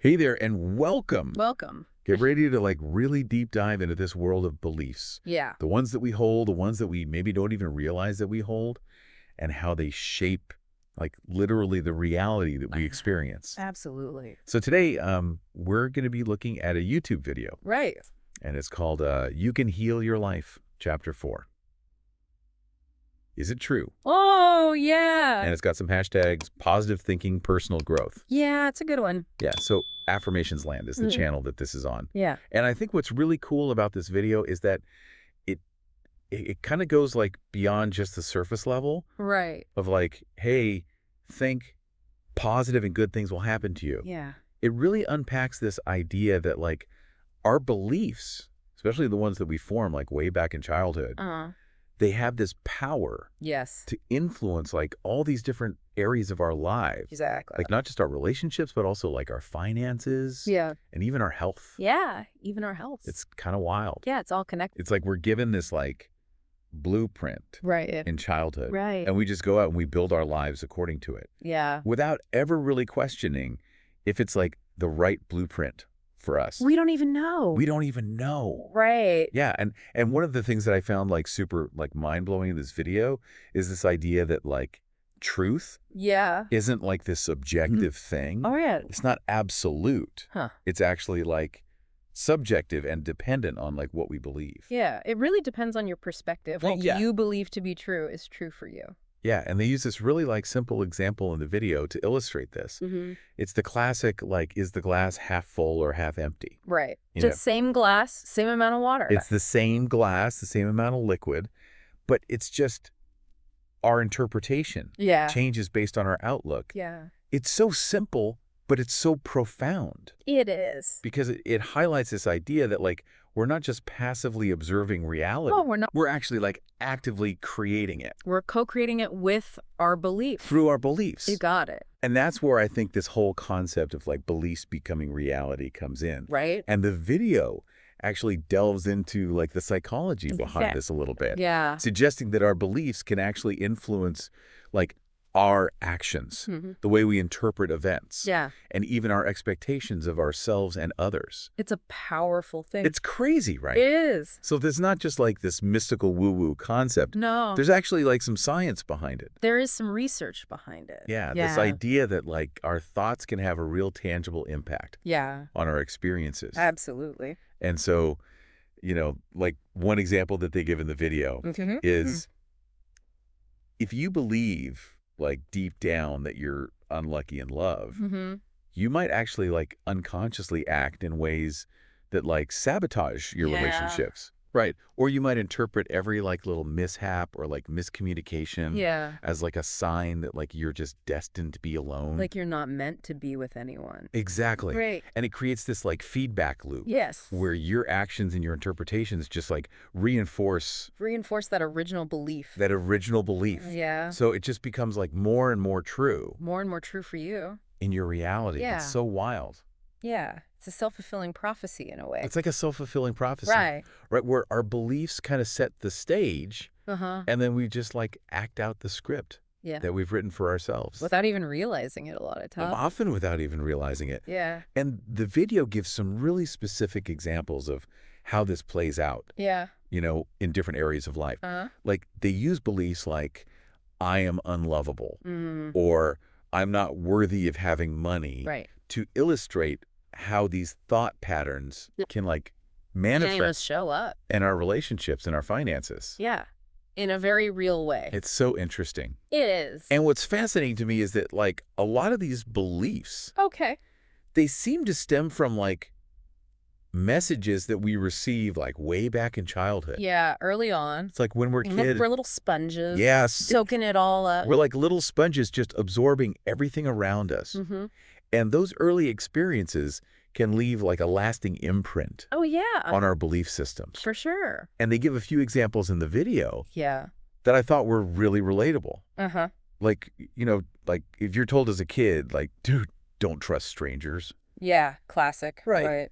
Hey there, and welcome. Welcome. Get ready to really deep dive into this world of beliefs. Yeah. The ones that we hold, the ones that we maybe don't even realize that we hold, and how they shape literally the reality that we experience. Absolutely. So today, we're going to be looking at a YouTube video, Right. and it's called You Can Heal Your Life, Chapter 4. Is it true? Oh, yeah. And it's got some hashtags, positive thinking, personal growth. Yeah, it's a good one. Yeah, so Affirmations Land is the channel that this is on. Yeah. And I think what's really cool about this video is that it it kind of goes beyond just the surface level Right. of hey, think positive and good things will happen to you. Yeah. It really unpacks this idea that our beliefs, especially the ones that we form way back in childhood, Uh-huh. they have this power Yes. to influence all these different areas of our lives. Exactly. Not just our relationships, but also our finances Yeah. and even our health. Yeah. Even our health. It's kind of wild. Yeah, it's all connected. It's we're given this blueprint Right. in childhood. Right. And we just go out and we build our lives according to it Yeah. without ever really questioning if it's the right blueprint for us. We don't even know. We don't even know. Right. Yeah, and one of the things that I found super mind-blowing in this video is this idea that truth Yeah. isn't this subjective thing. Oh, yeah. It's not absolute. Huh. It's actually subjective and dependent on what we believe. Yeah. It really depends on your perspective. What Yeah. you believe to be true is true for you. Yeah, and they use this really simple example in the video to illustrate this. Mm-hmm. It's the classic is the glass half full or half empty? Right. You Just same glass, same amount of water. It's the same glass, the same amount of liquid, but it's just our interpretation Yeah. changes based on our outlook. Yeah. It's so simple, but it's so profound It is. because it highlights this idea that we're not just passively observing reality. No, we're not. We're actually actively creating it We're co-creating it with our belief. through our beliefs. You got it. And that's where I think this whole concept of beliefs becoming reality comes in. Right? And the video actually delves into the psychology behind this a little bit. Yeah. Suggesting that our beliefs can actually influence our actions, Mhm. the way we interpret events, Yeah. and even our expectations of ourselves and others. It's a powerful thing. It's crazy, right? It is. So there's not just this mystical woo-woo concept. No. There's actually some science behind it. There is some research behind it. Yeah, this idea that our thoughts can have a real tangible impact Yeah. on our experiences. Absolutely. And so, one example that they give in the video Mm-hmm. is if you believe deep down that you're unlucky in love, Mm-hmm. you might actually unconsciously act in ways that sabotage your Yeah. relationships. Right. Or you might interpret every little mishap or miscommunication Yeah. as a sign that you're just destined to be alone. Like you're not meant to be with anyone. Exactly. Right. And it creates this feedback loop. Yes. Where your actions and your interpretations just reinforce Reinforce that original belief. that original belief. Yeah. So it just becomes more and more true More and more true for you. in your reality. Yeah. It's so wild. Yeah. It's a self-fulfilling prophecy in a way. It's like a self-fulfilling prophecy. Right. Right, where our beliefs kind of set the stage, Uh-huh. and then we just act out the script Yeah. that we've written for ourselves. Without even realizing it a lot of times. Often without even realizing it. Yeah. And the video gives some really specific examples of how this plays out, Yeah. in different areas of life. Uh-huh. They use beliefs I am unlovable, Mm. or I'm not worthy of having money, Right. to illustrate how these thought patterns can Just manifest show up. in our relationships and our finances. Yeah. In a very real way. It's so interesting. It is. And what's fascinating to me is that a lot of these beliefs, Okay. they seem to stem from messages that we receive way back in childhood. Yeah, early on. It's when we're kids. We're little sponges. Yes. Soaking it all up. We're like little sponges just absorbing everything around us. Mm-hmm. And those early experiences can leave a lasting imprint Oh, yeah. on our belief systems. For sure. And they give a few examples in the video Yeah. that I thought were really relatable. Uh-huh. If you're told as a kid, dude, don't trust strangers. Yeah. Classic. Right.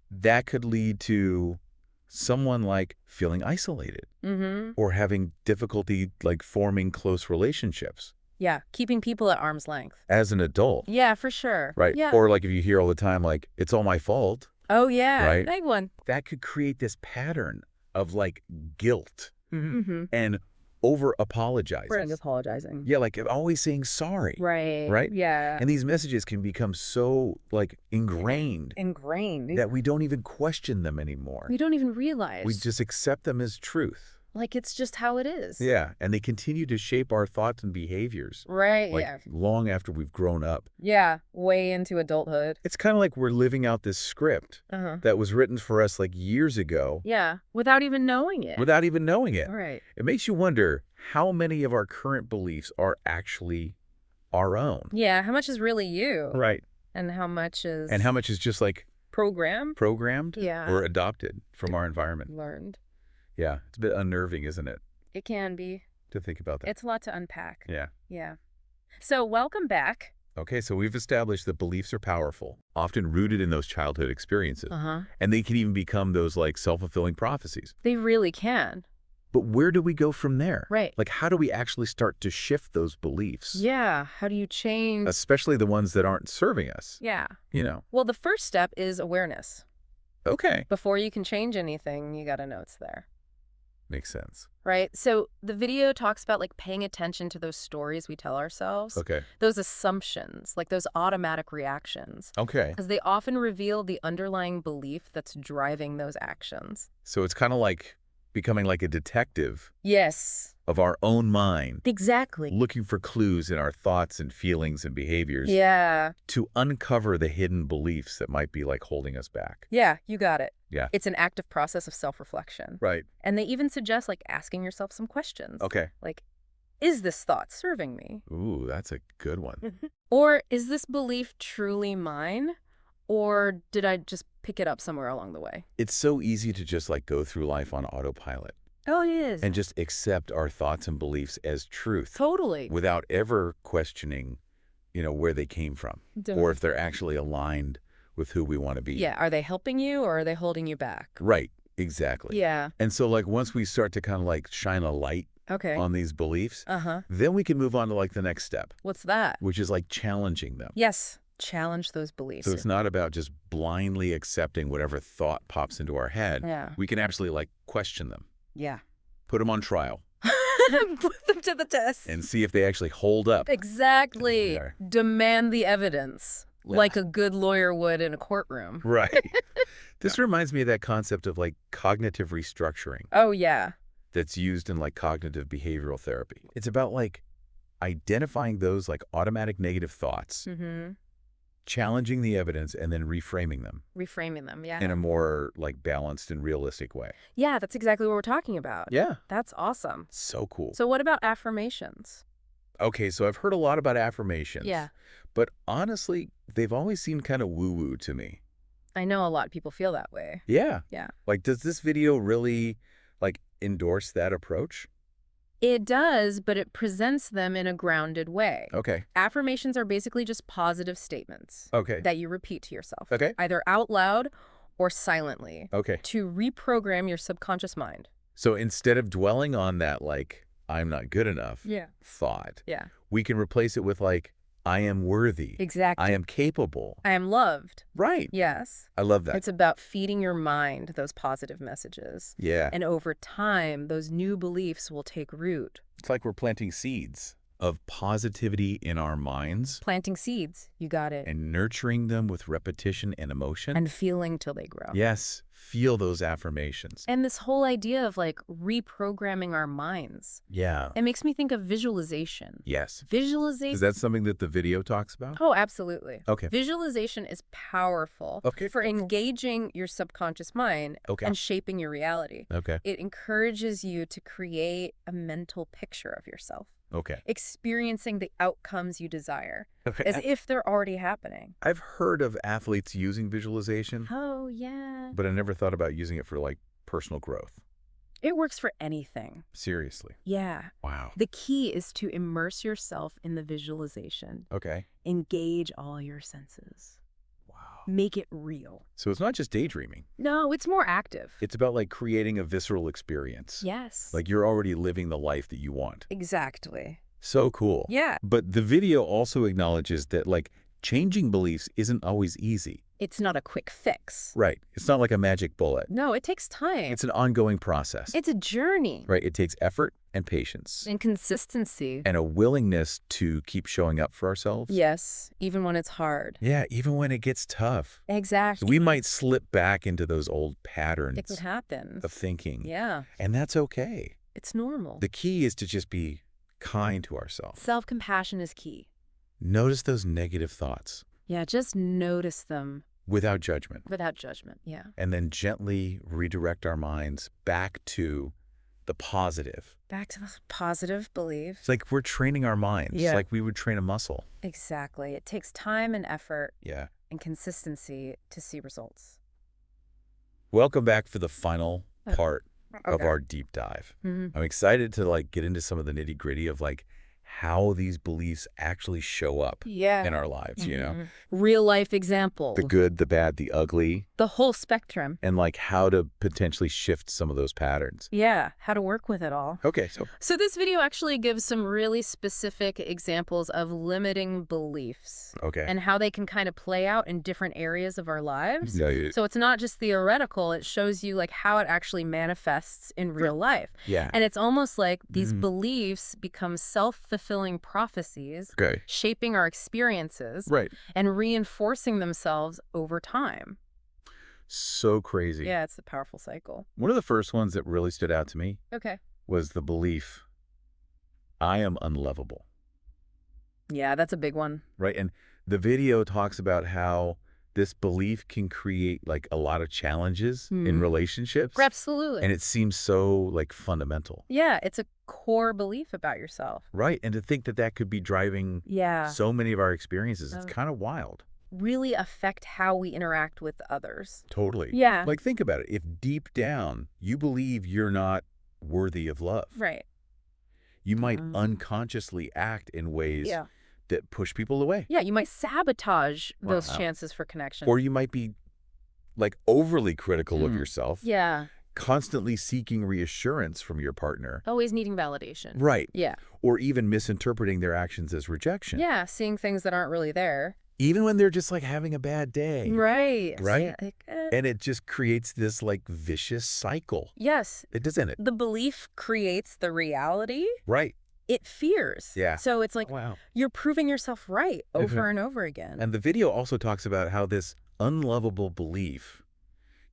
That could lead to someone feeling isolated Mm-hmm. or having difficulty forming close relationships. Yeah, keeping people at arm's length. as an adult. Yeah, for sure. Right. Yeah. Or like if you hear all the time, like, it's all my fault. Oh, yeah. Right. Big one. That could create this pattern of like guilt Mm-hmm. and over apologizing. Right. Apologizing. Yeah, like always saying sorry. Right. Right? Yeah. And these messages can become so like ingrained Ingrained. that we don't even question them anymore. We don't even realize. We just accept them as truth. Like it's just how it is. Yeah, and they continue to shape our thoughts and behaviors. Right. Like Yeah. long after we've grown up. Yeah. Way into adulthood. It's kind of like we're living out this script Uh-huh. that was written for us like years ago Yeah. Without even knowing it. without even knowing it. Right. It makes you wonder how many of our current beliefs are actually our own. Yeah. How much is really you? Right. And how much is And how much is just like programmed Yeah. or adopted from our environment. learned? Yeah, it's a bit unnerving, isn't it, It can be. to think about that? It's a lot to unpack. Yeah. Yeah. So welcome back. Okay, so we've established that beliefs are powerful, often rooted in those childhood experiences. Uh-huh. And they can even become those like self-fulfilling prophecies. They really can. But where do we go from there? Right. Like, how do we actually start to shift those beliefs? Yeah. How do you change? Especially the ones that aren't serving us, Yeah. you know? Well, the first step is awareness. Okay. Before you can change anything, you got to know it's there. Makes sense. Right? So the video talks about like paying attention to those stories we tell ourselves, Okay. those assumptions, like those automatic reactions, Okay. because they often reveal the underlying belief that's driving those actions. So it's kind of like becoming like a detective Yes. of our own mind, Exactly. looking for clues in our thoughts and feelings and behaviors Yeah. to uncover the hidden beliefs that might be like holding us back. Yeah, you got it. Yeah. It's an active process of self-reflection. Right. And they even suggest like asking yourself some questions. Okay. Like, is this thought serving me? Ooh, that's a good one. Or is this belief truly mine? Or did I just pick it up somewhere along the way? It's so easy to just like go through life on autopilot Oh, it is. and just accept our thoughts and beliefs as truth Totally. without ever questioning, where they came from or if they're actually aligned with who we want to be. Yeah, are they helping you or are they holding you back? Right. Exactly. Yeah. And so like once we start to kind of like shine a light Okay. on these beliefs, Uh-huh. then we can move on to like the next step, What's that? which is like challenging them. Yes. Challenge those beliefs. So it's not about just blindly accepting whatever thought pops into our head. Yeah. We can actually like question them, Yeah. put them on trial, Put them to the test. and see if they actually hold up. Exactly. There. Demand the evidence, like a good lawyer would in a courtroom. Right. This reminds me of that concept of like cognitive restructuring Oh, yeah. that's used in like cognitive behavioral therapy. It's about like identifying those like automatic negative thoughts, Mm-hmm. challenging the evidence, and then reframing them Reframing them, yeah. in a more like balanced and realistic way. Yeah, that's exactly what we're talking about. Yeah. That's awesome. So cool. So what about affirmations? Okay, so I've heard a lot about affirmations. Yeah. But honestly, they've always seemed kind of woo-woo to me. I know a lot of people feel that way. Yeah. Yeah. Like, does this video really like endorse that approach? It does, but it presents them in a grounded way. Okay. Affirmations are basically just positive statements Okay. that you repeat to yourself, Okay. either out loud or silently, Okay. to reprogram your subconscious mind. So instead of dwelling on that, like, I'm not good enough Yeah. thought, Yeah. we can replace it with like, I am worthy. Exactly. I am capable. I am loved. Right. Yes. I love that. It's about feeding your mind those positive messages. Yeah. And over time, those new beliefs will take root. It's like we're planting seeds of positivity in our minds Planting seeds. You got it. and nurturing them with repetition and emotion. And feeling till they grow. Yes. Feel those affirmations. And this whole idea of like reprogramming our minds, Yeah. it makes me think of visualization. Yes. Visualization. Is that something that the video talks about? Oh, absolutely. Okay. Visualization is powerful Okay. for engaging your subconscious mind Okay. and shaping your reality. Okay. It encourages you to create a mental picture of yourself, Okay. experiencing the outcomes you desire Okay. as if they're already happening. I've heard of athletes using visualization, Oh, yeah. but I never thought about using it for like personal growth. It works for anything. Seriously. Yeah. Wow. The key is to immerse yourself in the visualization. Okay. Engage all your senses. Wow. Make it real. So it's not just daydreaming. No, it's more active. It's about like creating a visceral experience. Yes. Like you're already living the life that you want. Exactly. So cool. Yeah. But the video also acknowledges that, like, changing beliefs isn't always easy. It's not a quick fix. Right. It's not like a magic bullet. No, it takes time. It's an ongoing process. It's a journey. Right. It takes effort and patience. And consistency. And a willingness to keep showing up for ourselves. Yes, even when it's hard. Yeah, even when it gets tough. Exactly. We might slip back into those old patterns It could happen. of thinking. Yeah. And that's okay. It's normal. The key is to just be kind to ourselves. Self-compassion is key. Notice those negative thoughts Yeah, just notice them without judgment. without judgment. Yeah. And then gently redirect our minds back to the positive. Back to the positive belief. It's like we're training our minds, Yeah. like we would train a muscle. Exactly. It takes time and effort Yeah. and consistency to see results. Welcome back for the final part of Okay. our deep dive. Mhm. I'm excited to like get into some of the nitty gritty of like how these beliefs actually show up Yeah. in our lives, you know? Mhm. Real life examples. The good, the bad, the ugly, The whole spectrum. and like how to potentially shift some of those patterns. Yeah. How to work with it all. Okay, So this video actually gives some really specific examples of limiting beliefs okay. and how they can kind of play out in different areas of our lives. No, So it's not just theoretical, it shows you like how it actually manifests in real life. yeah. And it's almost like these Mhm. beliefs become self-fulfilling prophecies, Okay. shaping our experiences Right. and reinforcing themselves over time. So crazy. Yeah, it's a powerful cycle. One of the first ones that really stood out to me Okay. was the belief, I am unlovable. Yeah, that's a big one. Right. And the video talks about how this belief can create like a lot of challenges in relationships. Absolutely. And it seems so like fundamental. Yeah, it's a core belief about yourself. Right. And to think that that could be driving Yeah. so many of our experiences, it's Oh. kind of wild. Really affect how we interact with others. Totally. Yeah. Like, think about it. If deep down you believe you're not worthy of love, Right. you might unconsciously act in ways Yeah. that push people away. Yeah, you might sabotage those Wow. chances for connection. Or you might be like overly critical of yourself, Yeah. constantly seeking reassurance from your partner. Always needing validation. Right. Yeah. Or even misinterpreting their actions as rejection. Yeah, seeing things that aren't really there. Even when they're just like having a bad day. Right. Right? Yeah, like, And it just creates this like vicious cycle. yes. It doesn't it? The belief creates the reality Right. it fears. Yeah. So it's like Wow. you're proving yourself right over and over again. And the video also talks about how this unlovable belief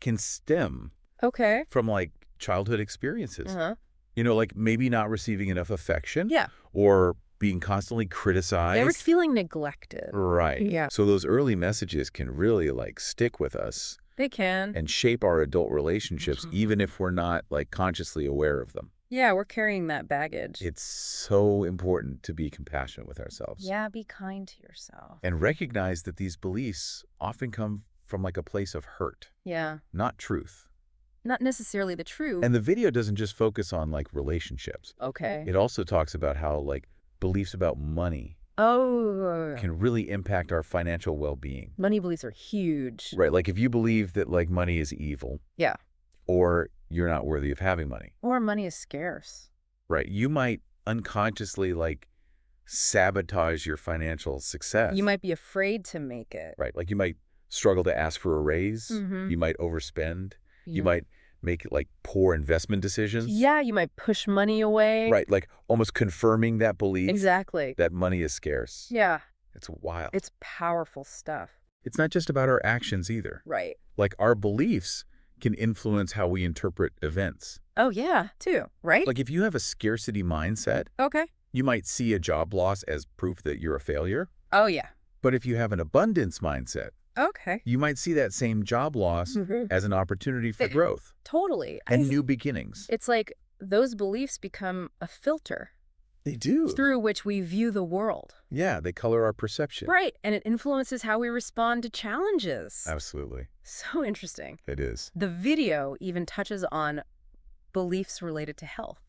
can stem Okay. from like childhood experiences. Uh-huh. You know, like maybe not receiving enough affection. Yeah. Or being constantly criticized. Ever feeling neglected. Right. Yeah. So those early messages can really like stick with us They can. and shape our adult relationships, Mhm. even if we're not like consciously aware of them. Yeah, we're carrying that baggage. It's so important to be compassionate with ourselves. Yeah, be kind to yourself. And recognize that these beliefs often come from like a place of hurt, Yeah. not truth. Not necessarily the truth. And the video doesn't just focus on like relationships. Okay. It also talks about how like beliefs about money Oh. can really impact our financial well-being. Money beliefs are huge. Right. Like if you believe that like money is evil. Yeah. Or you're not worthy of having money. Or money is scarce. Right. You might unconsciously like sabotage your financial success. You might be afraid to make it. Right. Like you might struggle to ask for a raise. Mhm. You might overspend. You Yeah. might make like poor investment decisions. Yeah, you might push money away. Right. Like almost confirming that belief Exactly. that money is scarce. Yeah. It's wild. It's powerful stuff. It's not just about our actions either. Right. Like our beliefs can influence how we interpret events. Oh, yeah, too. Right? Like if you have a scarcity mindset, Okay. you might see a job loss as proof that you're a failure. Oh, yeah. But if you have an abundance mindset, Okay. you might see that same job loss Mhm. as an opportunity for growth Totally. and new beginnings. It's like those beliefs become a filter They do. through which we view the world. Yeah, they color our perception. Right. And it influences how we respond to challenges. Absolutely. So interesting. It is. The video even touches on beliefs related to health,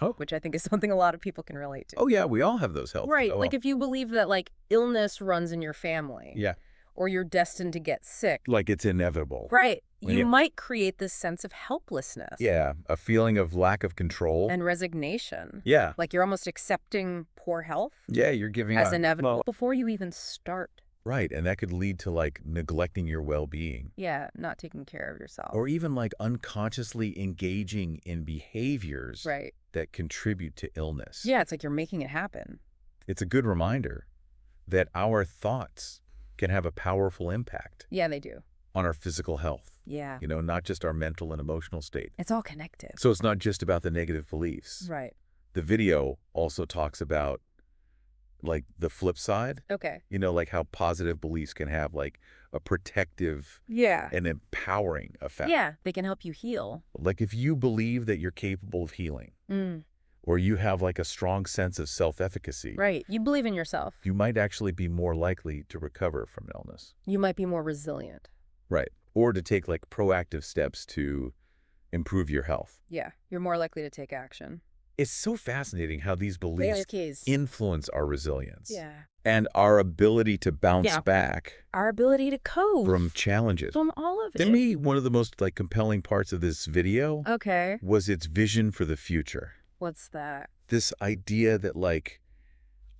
Oh. which I think is something a lot of people can relate to. Oh, yeah, we all have those health. Right. Oh, Like if you believe that like illness runs in your family yeah, or you're destined to get sick. like it's inevitable. Right. When you might create this sense of helplessness. Yeah, a feeling of lack of control. And resignation. Yeah. Like you're almost accepting poor health Yeah, you're giving as up. inevitable before you even start. Right, and that could lead to, like, neglecting your well-being. Yeah, not taking care of yourself. Or even, like, unconsciously engaging in behaviors Right. that contribute to illness. Yeah, it's like you're making it happen. It's a good reminder that our thoughts can have a powerful impact Yeah, they do. on our physical health. Yeah. You know, not just our mental and emotional state. It's all connected. So it's not just about the negative beliefs. Right. The video also talks about, like, the flip side. Okay. You know, like how positive beliefs can have, like, a protective Yeah. and empowering effect. Yeah, they can help you heal. Like if you believe that you're capable of healing, Mm. or you have like a strong sense of self-efficacy, Right. You believe in yourself. you might actually be more likely to recover from an illness. You might be more resilient. Right. Or to take like proactive steps to improve your health. Yeah. You're more likely to take action. It's so fascinating how these beliefs Keys. influence our resilience. Yeah. And our ability to bounce back Our ability to cope from challenges. from all of it. To me, one of the most like compelling parts of this video Okay. was its vision for the future. What's that? This idea that like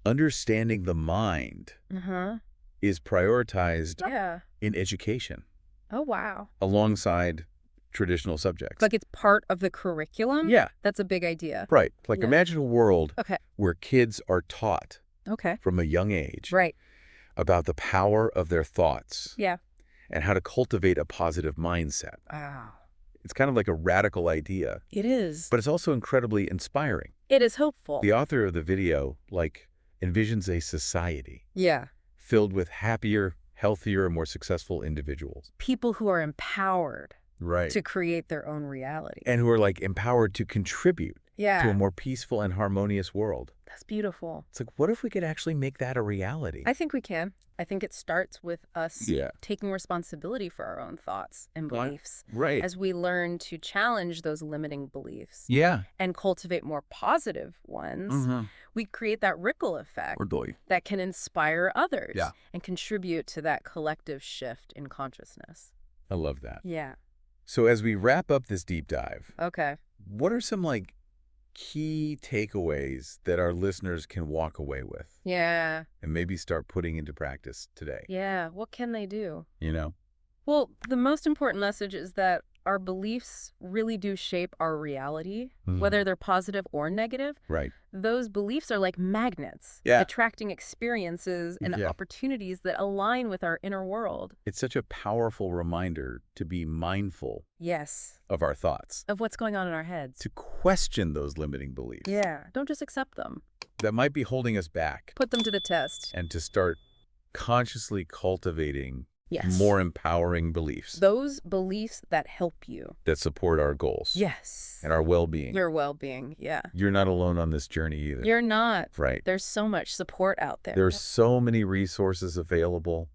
understanding the mind Uh-huh. is prioritized Yeah. in education Oh, wow. alongside traditional subjects. Like it's part of the curriculum? Yeah, That's a big idea. right. Like Yeah. imagine a world Okay. where kids are taught Okay. from a young age Right. about the power of their thoughts Yeah. and how to cultivate a positive mindset. Wow. It's kind of like a radical idea, It is. but it's also incredibly inspiring. It is hopeful. The author of the video, like, envisions a society Yeah. filled with happier, healthier, and more successful individuals. People who are empowered Right. to create their own reality. And who are, like, empowered to contribute to a Yeah. more peaceful and harmonious world. That's beautiful. It's like, what if we could actually make that a reality? I think we can. I think it starts with us Yeah. taking responsibility for our own thoughts and beliefs Right. as we learn to challenge those limiting beliefs Yeah. and cultivate more positive ones. We create that ripple effect that can inspire others Yeah. and contribute to that collective shift in consciousness. I love that. Yeah. So as we wrap up this deep dive, Okay. what are some, like, key takeaways that our listeners can walk away with Yeah. and maybe start putting into practice today? Yeah. What can they do? You know? Well, the most important message is that our beliefs really do shape our reality, whether they're positive or negative. Right. Those beliefs are like magnets, Yeah. attracting experiences and Yeah. opportunities that align with our inner world. It's such a powerful reminder to be mindful Yes. of our thoughts, Of what's going on in our heads. to question those limiting beliefs Yeah. Don't just accept them. that might be holding us back, Put them to the test. and to start consciously cultivating Yes. more empowering beliefs Those beliefs that help you. that support our goals Yes. and our well-being. Your well-being. Yeah. You're not alone on this journey either. You're not. Right. There's so much support out there. There's so many resources available.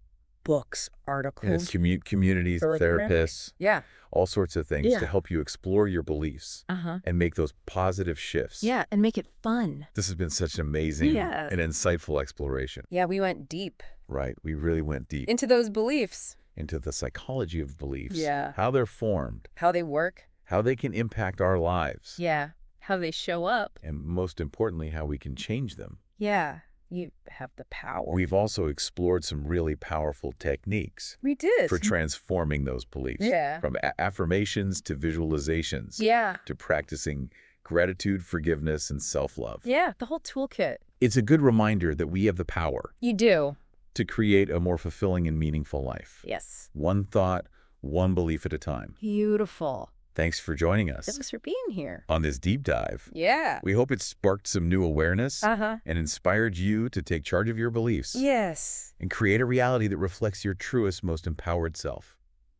books, articles. Communities, therapists, Yeah. all sorts of things Yeah. to help you explore your beliefs Uh-huh. and make those positive shifts. Yeah, and make it fun. This has been such an amazing Yes. and insightful exploration. Yeah, we went deep Right. We really went deep into those beliefs, into the psychology of beliefs, Yeah. how they're formed, how they work. how they can impact our lives, Yeah, how they show up. and most importantly, how we can change them. Yeah, you have the power. We've also explored some really powerful techniques We did. for transforming those beliefs. Yeah. From affirmations to visualizations Yeah. to practicing gratitude, forgiveness, and self-love. Yeah, the whole toolkit. It's a good reminder that we have the power You do. to create a more fulfilling and meaningful life. Yes. One thought, one belief at a time. Beautiful. Thanks for joining us Thanks for being here. on this deep dive. Yeah. We hope it sparked some new awareness Uh-huh. and inspired you to take charge of your beliefs Yes. and create a reality that reflects your truest, most empowered self.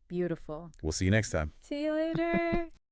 Beautiful. We'll see you next time. See you later.